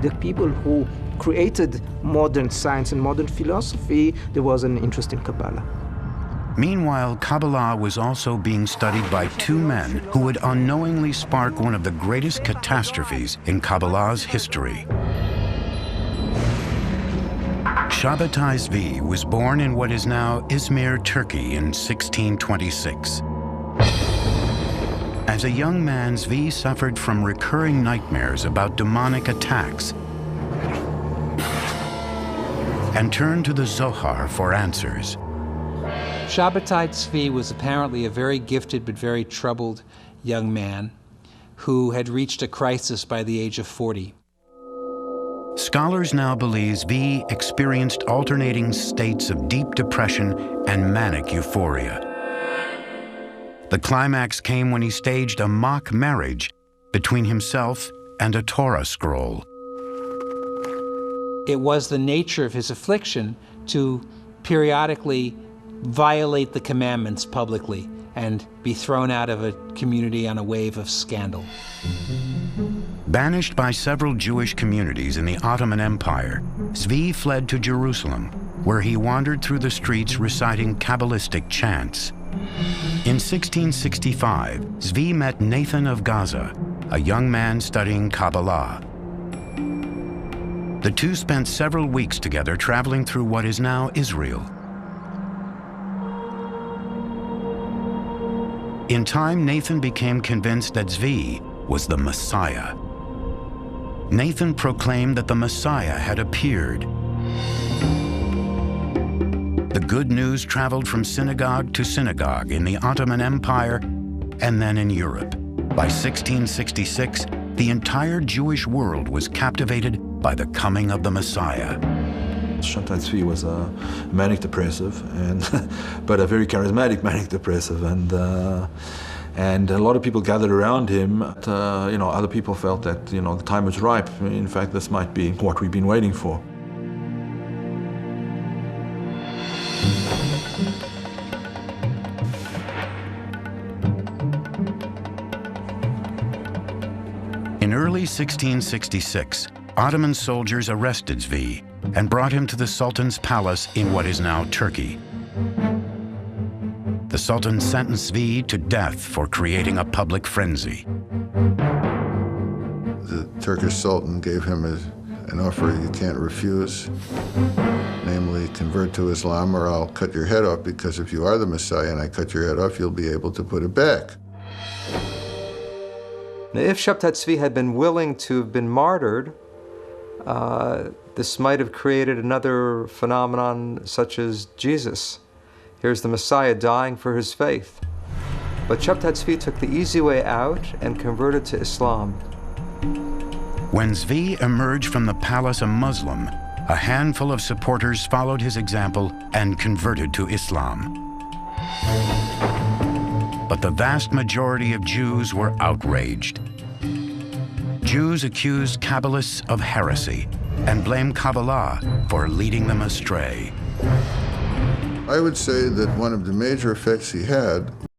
the people who created modern science and modern philosophy, there was an interest in Kabbalah. Meanwhile, Kabbalah was also being studied by two men who would unknowingly spark one of the greatest catastrophes in Kabbalah's history. Shabbatai Tzvi was born in what is now Izmir, Turkey in 1626. As a young man, Tzvi suffered from recurring nightmares about demonic attacks and turned to the Zohar for answers. Shabbatai Tzvi was apparently a very gifted but very troubled young man who had reached a crisis by the age of 40. Scholars now believe Tzvi experienced alternating states of deep depression and manic euphoria. The climax came when he staged a mock marriage between himself and a Torah scroll. It was the nature of his affliction to periodically violate the commandments publicly and be thrown out of a community on a wave of scandal. Banished by several Jewish communities in the Ottoman Empire, Tzvi fled to Jerusalem, where he wandered through the streets reciting Kabbalistic chants. In 1665, Tzvi met Nathan of Gaza, a young man studying Kabbalah. The two spent several weeks together traveling through what is now Israel. In time, Nathan became convinced that Tzvi was the Messiah. Nathan proclaimed that the Messiah had appeared. The good news traveled from synagogue to synagogue in the Ottoman Empire and then in Europe. By 1666, the entire Jewish world was captivated by the coming of the Messiah. Shabbatai Tzvi was a manic depressive, but a very charismatic manic depressive, and a lot of people gathered around him. Other people felt that the time was ripe. In fact, this might be what we've been waiting for. In early 1666, Ottoman soldiers arrested Tzvi and brought him to the Sultan's palace in what is now Turkey. The Sultan sentenced Tzvi to death for creating a public frenzy. The Turkish Sultan gave him an offer you can't refuse, namely convert to Islam or I'll cut your head off, because if you are the Messiah and I cut your head off, you'll be able to put it back. Now, if Shabbatai Tzvi had been willing to have been martyred, this might have created another phenomenon such as Jesus. Here's the Messiah dying for his faith. But Shabbatai Tzvi took the easy way out and converted to Islam. When Tzvi emerged from the palace a Muslim, a handful of supporters followed his example and converted to Islam. But the vast majority of Jews were outraged. Jews accused Kabbalists of heresy and blamed Kabbalah for leading them astray. I would say that one of the major effects he had